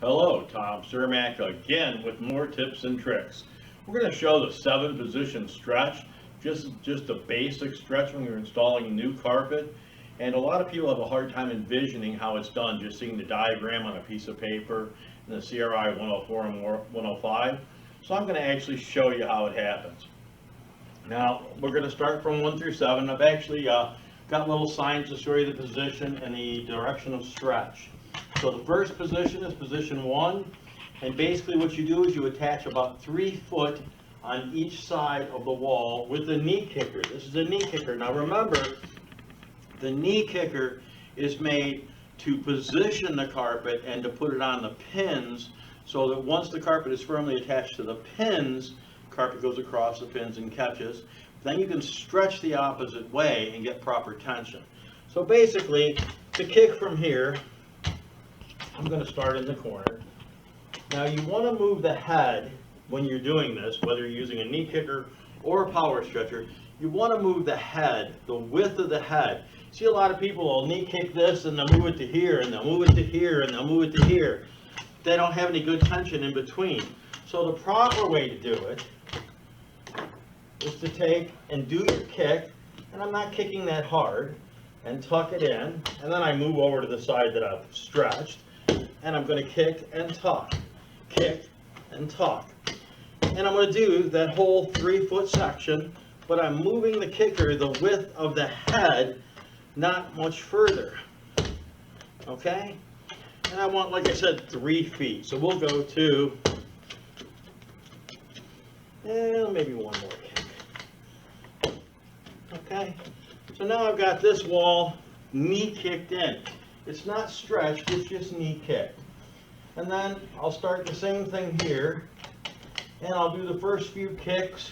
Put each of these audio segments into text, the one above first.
Hello, Tom Cermak again with more tips and tricks. We're going to show the 7-position stretch, just a basic stretch when you're installing new carpet. And a lot of people have a hard time envisioning how it's done, just seeing the diagram on a piece of paper in the CRI 104 and 105. So I'm going to actually show you how it happens. Now, we're going to start from 1 through 7. I've actually got little signs to show you the position and the direction of stretch. So the first position is position 1, and basically what you do is you attach about 3 foot on each side of the wall with a knee kicker. This is a knee kicker. Now remember, the knee kicker is made to position the carpet and to put it on the pins so that once the carpet is firmly attached to the pins, carpet goes across the pins and catches. Then you can stretch the opposite way and get proper tension. So basically, to kick from here, I'm going to start in the corner. Now you want to move the head when you're doing this, whether you're using a knee kicker or a power stretcher. You want to move the head, the width of the head. See, a lot of people will knee kick this and they'll move it to here, and they'll move it to here, and they'll move it to here. They don't have any good tension in between. So the proper way to do it is to take and do your kick, and I'm not kicking that hard, and tuck it in, and then I move over to the side that I've stretched, and I'm going to kick and tuck, and I'm going to do that whole 3 foot section, but I'm moving the kicker the width of the head, not much further. Okay? And I want, like I said, 3 feet. So we'll go to, maybe one more kick. Okay? So now I've got this wall knee kicked in. It's not stretched, it's just knee kicked. And then I'll start the same thing here, and I'll do the first few kicks.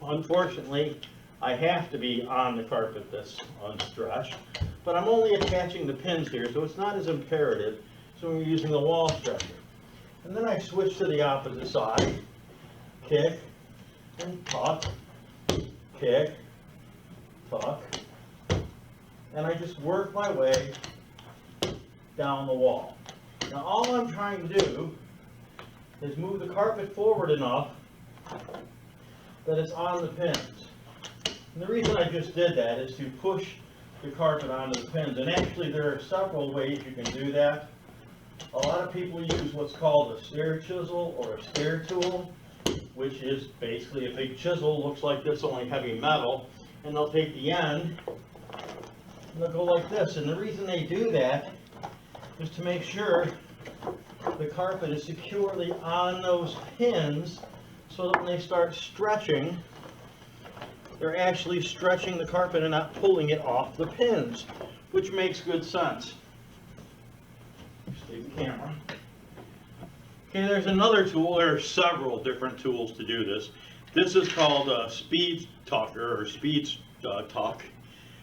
Unfortunately, I have to be on the carpet that's unstretched, but I'm only attaching the pins here, so it's not as imperative as when you're using the wall stretcher. And then I switch to the opposite side, kick, and tuck, kick, tuck, and I just work my way down the wall. Now all I'm trying to do is move the carpet forward enough that it's on the pins. And the reason I just did that is to push the carpet onto the pins. And actually there are several ways you can do that. A lot of people use what's called a stair chisel or a stair tool, which is basically a big chisel, looks like this, only heavy metal, and they'll take the end and they'll go like this. And the reason they do that is to make sure the carpet is securely on those pins so that when they start stretching, they're actually stretching the carpet and not pulling it off the pins, which makes good sense. Save the camera. Okay, there's another tool. There are several different tools to do this. This is called a speed tucker or speed tuck,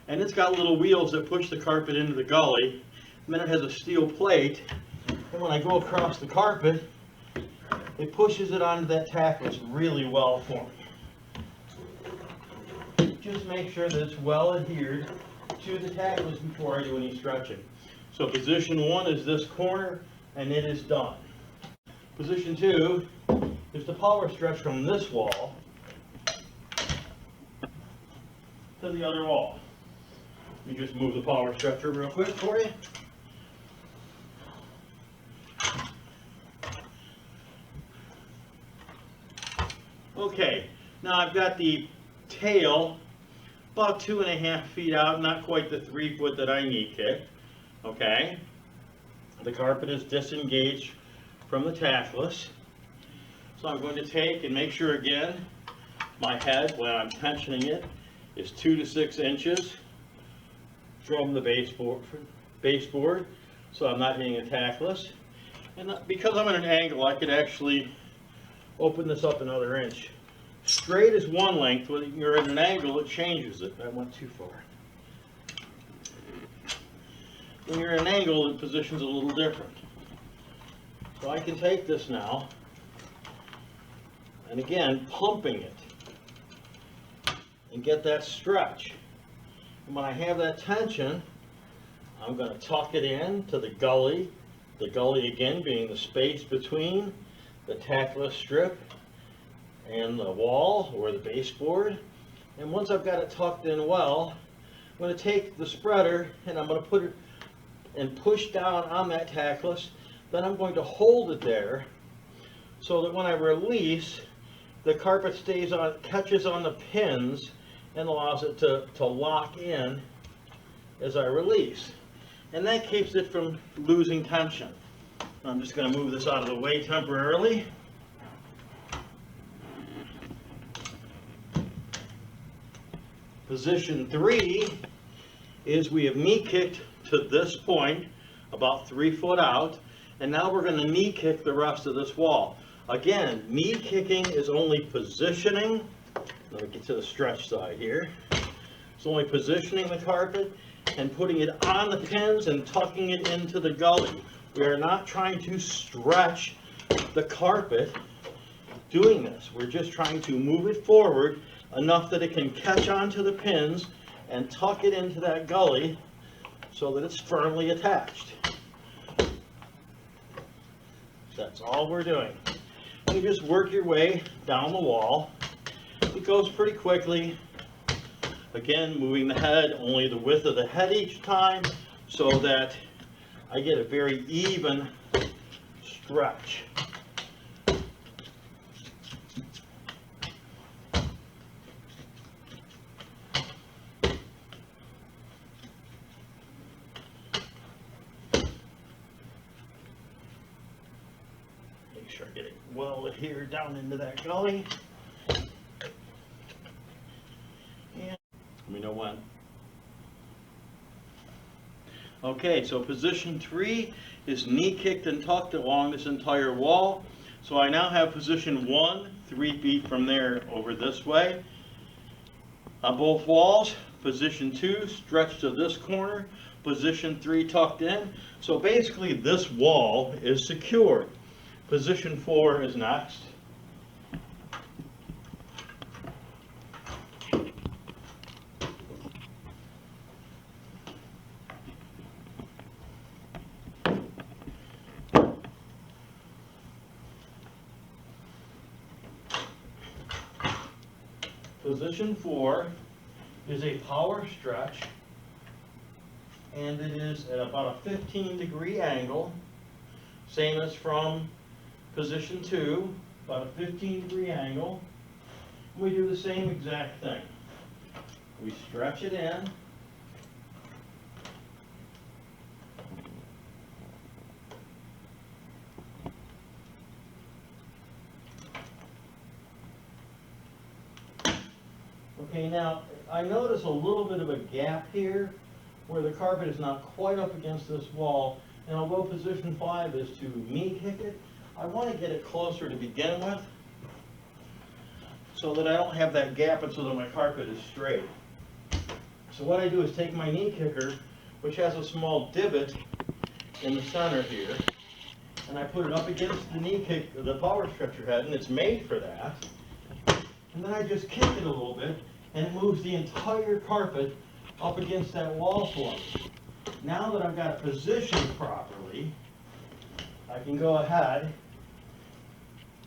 and it's got little wheels that push the carpet into the gully, and then it has a steel plate, and when I go across the carpet, it pushes it onto that tackless really well for me. Just make sure that it's well adhered to the tackless before I do any stretching. So position 1 is this corner, and it is done. Position 2 is the power stretch from this wall to the other wall. Let me just move the power stretcher real quick for you. Okay, now I've got the tail about 2.5 feet out, not quite the 3 foot that I knee kicked. Okay, the carpet is disengaged from the tackless. So I'm going to take and make sure again, my head, when I'm tensioning it, is 2 to 6 inches from the baseboard, so I'm not hitting a tackless. And because I'm at an angle, I could actually open this up another inch. Straight is one length. When you're at an angle, it changes it. That went too far. When you're at an angle, the position's a little different. So I can take this now, and again, pumping it, and get that stretch. And when I have that tension, I'm going to tuck it in to the gully again being the space between the tackless strip and the wall or the baseboard. And once I've got it tucked in well, I'm going to take the spreader and I'm going to put it and push down on that tackless. Then I'm going to hold it there so that when I release, the carpet stays on, catches on the pins and allows it to lock in as I release. And that keeps it from losing tension. I'm just going to move this out of the way temporarily. Position 3 is we have knee kicked to this point, about 3 foot out, and now we're going to knee kick the rest of this wall. Again, knee kicking is only positioning. Let me get to the stretch side here. It's only positioning the carpet and putting it on the pins and tucking it into the gully. We are not trying to stretch the carpet doing this. We're just trying to move it forward enough that it can catch onto the pins and tuck it into that gully so that it's firmly attached. That's all we're doing. You just work your way down the wall. It goes pretty quickly. Again, moving the head only the width of the head each time so that I get a very even stretch. Make sure I get it well adhered down into that gully. And let me know when. Okay, so position 3 is knee kicked and tucked along this entire wall. So I now have position 1, 3 feet from there over this way. On both walls, position 2 stretched to this corner, position 3 tucked in. So basically this wall is secured. Position 4 is next. Position 4 is a power stretch, and it is at about a 15-degree angle, same as from position 2, about a 15-degree angle. We do the same exact thing. We stretch it in. Okay, now I notice a little bit of a gap here where the carpet is not quite up against this wall, and although position 5 is to knee kick it, I want to get it closer to begin with so that I don't have that gap and so that my carpet is straight. So what I do is take my knee kicker, which has a small divot in the center here, and I put it up against the knee kick, the power stretcher head, and it's made for that. And then I just kick it a little bit, and it moves the entire carpet up against that wall for me. Now that I've got it positioned properly, I can go ahead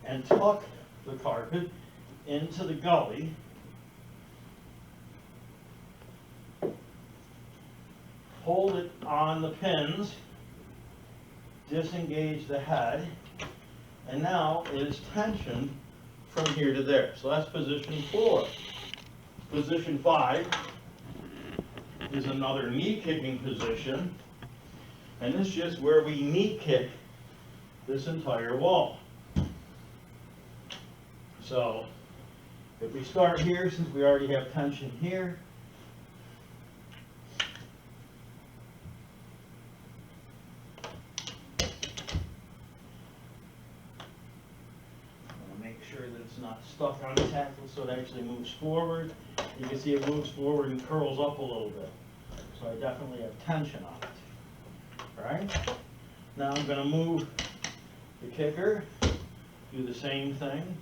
and tuck the carpet into the gully. Hold it on the pins, disengage the head, and now it is tensioned from here to there. So that's position 4. Position 5 is another knee kicking position, and this is just where we knee kick this entire wall. So if we start here, since we already have tension here, make sure that it's not stuck on the tackle so it actually moves forward. You can see it moves forward and curls up a little bit. So I definitely have tension on it. Alright? Now I'm going to move the kicker, do the same thing,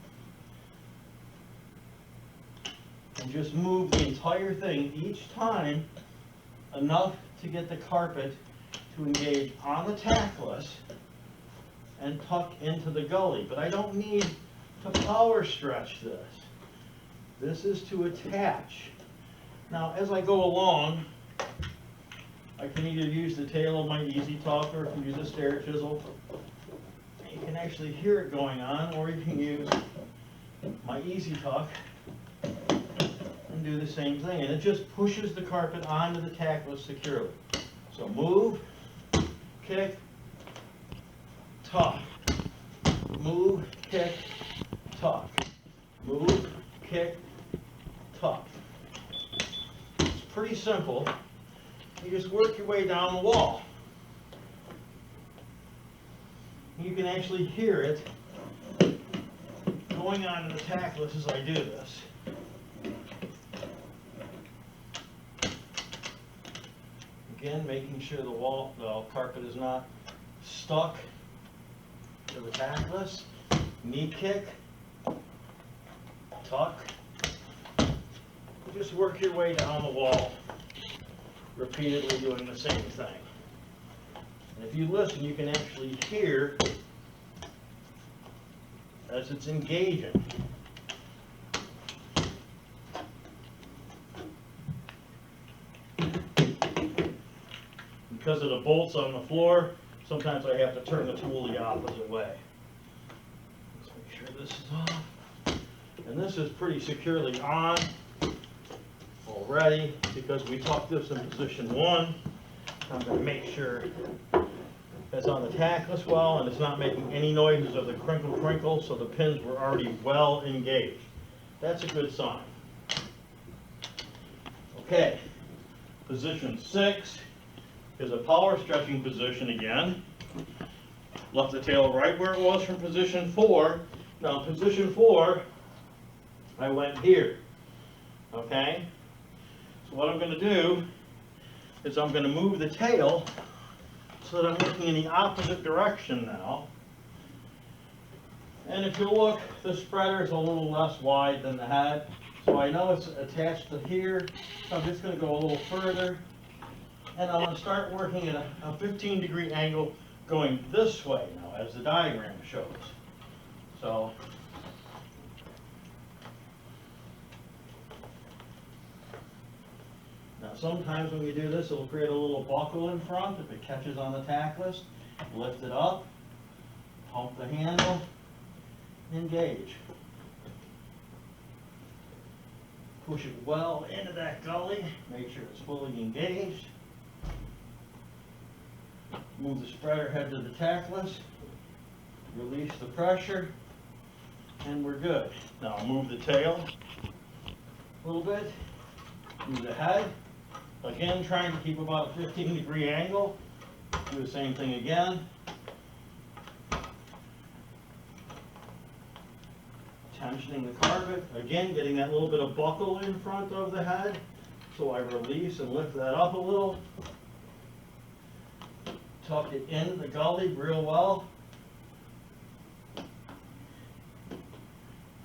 and just move the entire thing each time enough to get the carpet to engage on the tackless and tuck into the gully, but I don't need to power stretch this. This is to attach. Now, as I go along, I can either use the tail of my Easy Tuck or use a stair chisel. You can actually hear it going on, or you can use my Easy Tuck and do the same thing. And it just pushes the carpet onto the tackless securely. So move, kick, tuck. Move, kick, tuck. Move, kick, tuck. It's pretty simple. You just work your way down the wall. You can actually hear it going on in the tackless as I do this. Again, making sure the carpet is not stuck to the tackless. Knee kick, tuck. Just work your way down the wall, repeatedly doing the same thing. And if you listen, you can actually hear as it's engaging. Because of the bolts on the floor, sometimes I have to turn the tool the opposite way. Let's make sure this is off. And this is pretty securely on already because we tucked this in position 1. I'm going to make sure it's on the tackless well and it's not making any noises of the crinkle, so the pins were already well engaged. That's a good sign. Okay, position 6 is a power stretching position again. Left the tail right where it was from position 4. Now position 4, I went here. Okay? So what I'm going to do is I'm going to move the tail so that I'm looking in the opposite direction now. And if you look, the spreader is a little less wide than the head. So I know it's attached to here. So I'm just going to go a little further. And I'm going to start working at a 15-degree angle going this way now, as the diagram shows. So now sometimes when you do this, it'll create a little buckle in front. If it catches on the tackless, lift it up, pump the handle, engage. Push it well into that gully, make sure it's fully engaged. Move the spreader head to the tackless, release the pressure, and we're good. Now move the tail a little bit, move the head. Again, trying to keep about a 15-degree angle. Do the same thing again. Tensioning the carpet. Again, getting that little bit of buckle in front of the head. So I release and lift that up a little. Tuck it in the gully real well.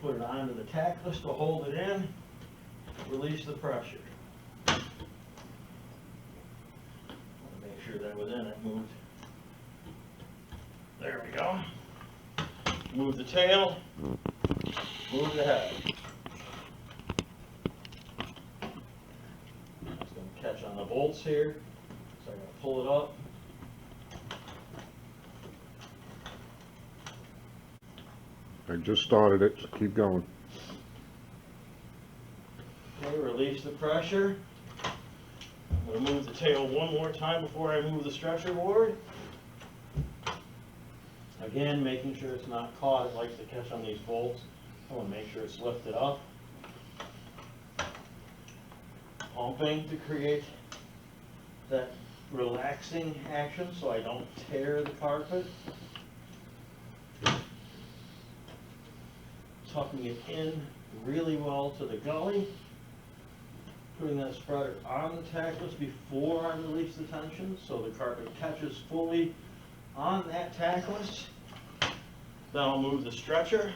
Put it onto the tackless to hold it in. Release the pressure. Make sure that within it moved. There we go. Move the tail. Move the head. It's going to catch on the bolts here. So I'm going to pull it up. I just started it, so keep going. Okay, release the pressure. I'm going to move the tail one more time before I move the stretcher board. Again, making sure it's not caught. It likes to catch on these bolts. I want to make sure it's lifted up. Pumping to create that relaxing action so I don't tear the carpet. Tucking it in really well to the gully. Putting that spreader on the tackless before I release the tension so the carpet catches fully on that tackless. Then I'll move the stretcher.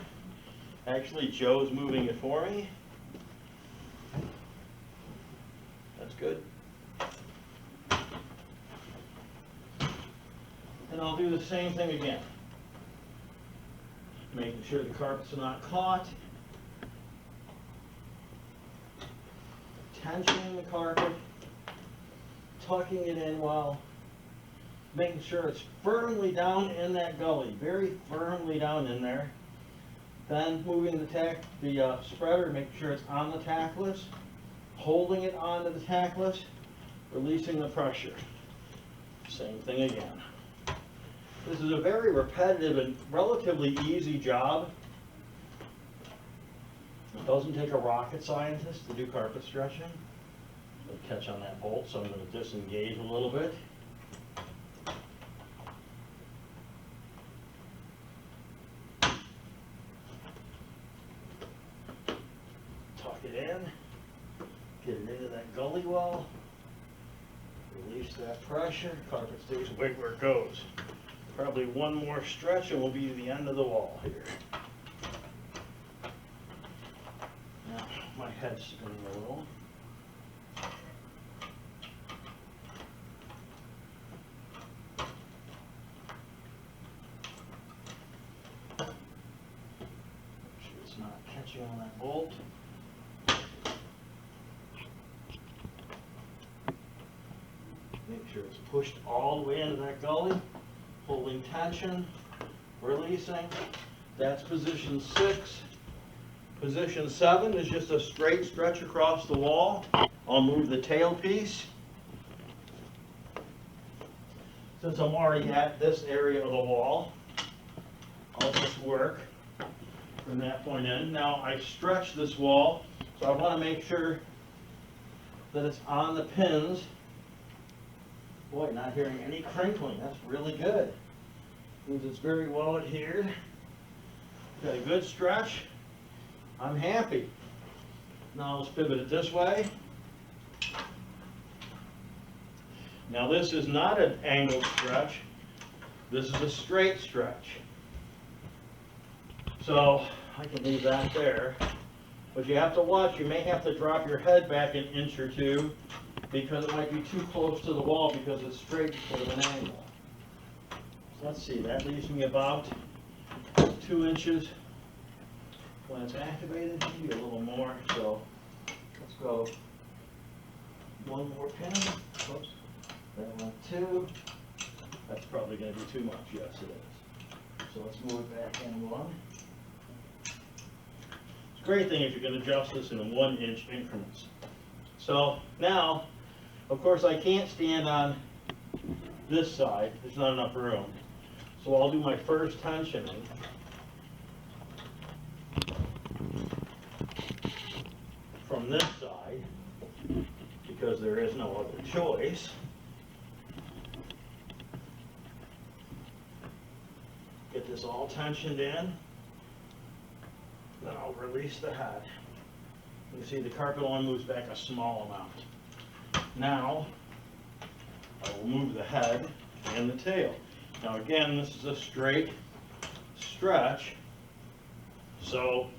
Actually, Joe's moving it for me. That's good. And I'll do the same thing again. Making sure the carpets are not caught. Tensioning the carpet. Tucking it in well. Making sure it's firmly down in that gully. Very firmly down in there. Then moving the spreader, making sure it's on the tackless. Holding it onto the tackless. Releasing the pressure. Same thing again. This is a very repetitive and relatively easy job. It doesn't take a rocket scientist to do carpet stretching. I'll catch on that bolt, so I'm going to disengage a little bit. Tuck it in. Get it into that gully well. Release that pressure. Carpet stays right where it goes. Probably one more stretch and we'll be to the end of the wall here. Now, my head's spinning a little. Make sure it's not catching on that bolt. Make sure it's pushed all the way into that gully. Holding tension, releasing. That's position 6. Position 7 is just a straight stretch across the wall. I'll move the tailpiece. Since I'm already at this area of the wall, I'll just work from that point in. Now I stretch this wall, so I want to make sure that it's on the pins. Boy, not hearing any crinkling. That's really good. Means it's very well adhered. Got a good stretch. I'm happy. Now let's pivot it this way. Now this is not an angled stretch. This is a straight stretch. So I can leave that there. But you have to watch. You may have to drop your head back an inch or two, because it might be too close to the wall because it's straight instead of an angle. So let's see, that leaves me about 2 inches when it's activated, maybe a little more. So let's go one more pin. Oops, that one 2. That's probably going to be too much. Yes, it is. So let's move it back in 1. It's a great thing if you can adjust this in 1-inch increments. So now, of course, I can't stand on this side. There's not enough room. So I'll do my first tensioning. From this side, because there is no other choice. Get this all tensioned in. Then I'll release the head. You can see the carpet only moves back a small amount. Now, I will move the head and the tail. Now again, this is a straight stretch, so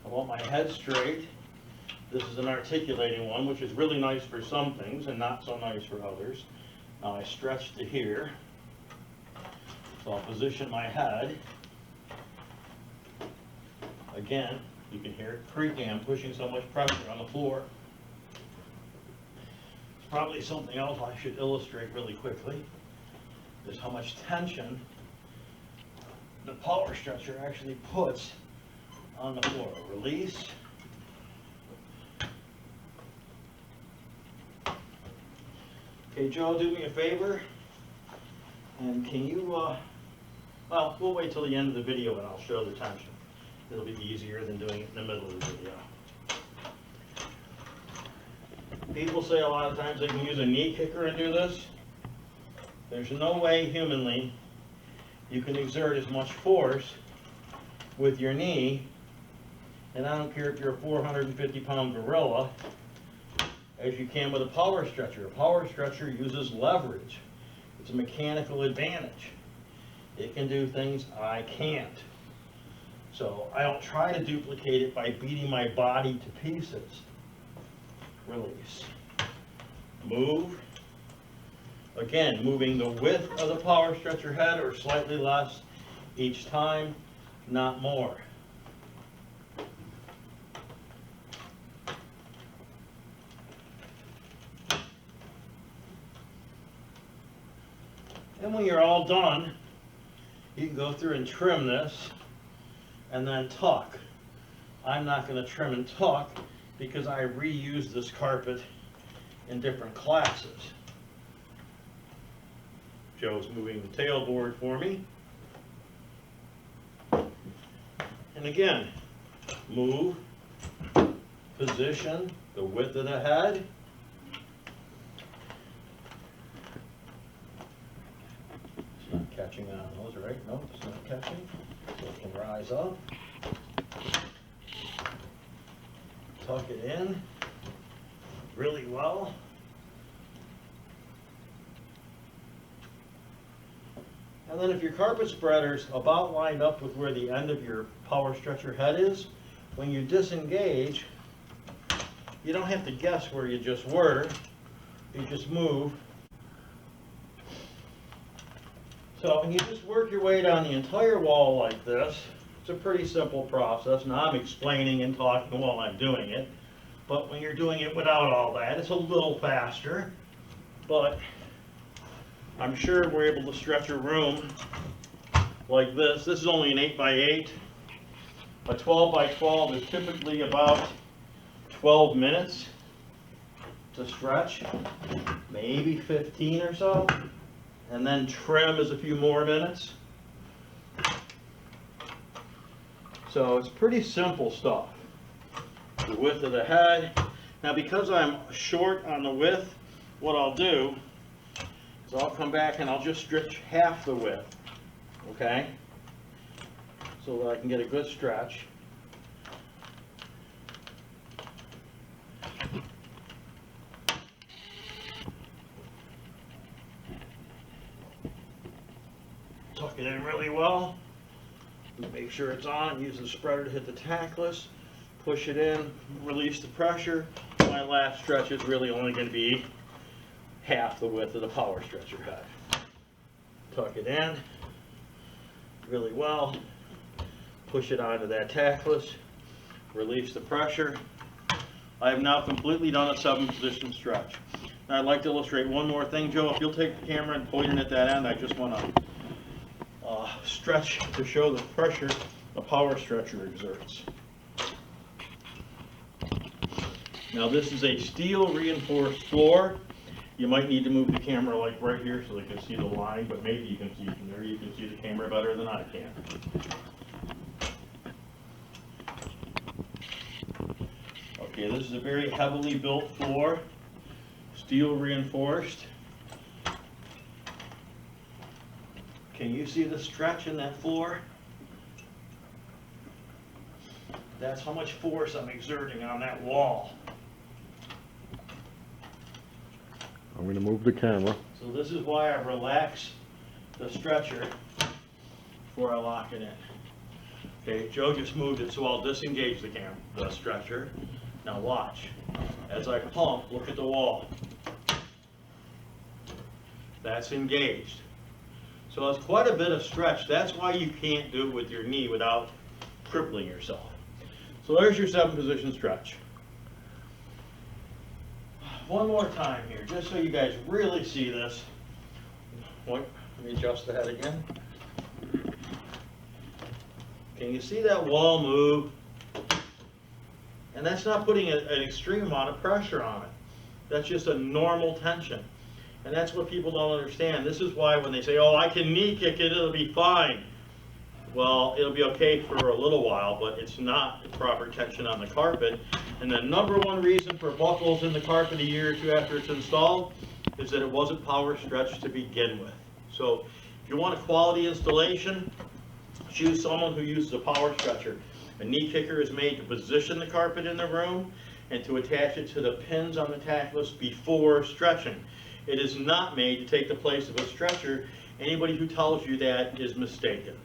I want my head straight. This is an articulating one, which is really nice for some things and not so nice for others. Now I stretch to here, so I'll position my head. Again, you can hear it creaking. I'm pushing so much pressure on the floor. It's probably something else I should illustrate really quickly, is how much tension the power stretcher actually puts on the floor. Release. Okay, Joe, do me a favor, and can you, well, we'll wait till the end of the video and I'll show the tension. It'll be easier than doing it in the middle of the video. People say a lot of times they can use a knee kicker and do this. There's no way humanly you can exert as much force with your knee, and I don't care if you're a 450-pound gorilla, as you can with a power stretcher. A power stretcher uses leverage. It's a mechanical advantage. It can do things I can't. So I don't try to duplicate it by beating my body to pieces. Release. Move. Again, moving the width of the power stretcher head or slightly less each time, not more. And when you're all done, you can go through and trim this and then tuck. I'm not going to trim and tuck because I reuse this carpet in different classes. Joe's moving the tailboard for me. And again, move, position, the width of the head. It's not catching on those, right? No, it's not catching. So it can rise up. Tuck it in really well. And then if your carpet spreader's about lined up with where the end of your power stretcher head is, when you disengage, you don't have to guess where you just were. You just move. So, and you just work your way down the entire wall like this. It's a pretty simple process. Now I'm explaining and talking while I'm doing it. But when you're doing it without all that, it's a little faster. But I'm sure we're able to stretch a room like this. This is only an 8x8. A 12x12 is typically about 12 minutes to stretch, maybe 15 or so. And then trim is a few more minutes. So it's pretty simple stuff. The width of the head. Now because I'm short on the width, what I'll do is I'll come back and I'll just stretch half the width, okay? So that I can get a good stretch. Tuck it in really well. Make sure it's on. Use the spreader to hit the tackless. Push it in, release the pressure. My last stretch is really only going to be half the width of the power stretcher head. Tuck it in really well. Push it onto that tackless. Release the pressure. I have now completely done a 7-position stretch. Now I'd like to illustrate one more thing, Joe. If you'll take the camera and point it at that end, I just want to stretch to show the pressure the power stretcher exerts. Now this is a steel reinforced floor. You might need to move the camera like right here so they can see the line, but maybe you can see from there. You can see the camera better than I can. Okay, this is a very heavily built floor, steel reinforced. Can you see the stretch in that floor? That's how much force I'm exerting on that wall. I'm going to move the camera. So this is why I relax the stretcher before I lock it in. Okay, Joe just moved it, so I'll disengage the stretcher. Now watch. As I pump, look at the wall. That's engaged. So it's quite a bit of stretch. That's why you can't do it with your knee without crippling yourself. So there's your 7-position stretch. One more time here, just so you guys really see this. Let me adjust the head again. Can you see that wall move? And that's not putting an extreme amount of pressure on it. That's just a normal tension. And that's what people don't understand. This is why when they say, oh, I can knee kick it, it'll be fine. Well, it'll be okay for a little while, but it's not the proper tension on the carpet. And the number one reason for buckles in the carpet a year or two after it's installed is that it wasn't power stretched to begin with. So if you want a quality installation, choose someone who uses a power stretcher. A knee kicker is made to position the carpet in the room and to attach it to the pins on the tackless before stretching. It is not made to take the place of a stretcher. Anybody who tells you that is mistaken.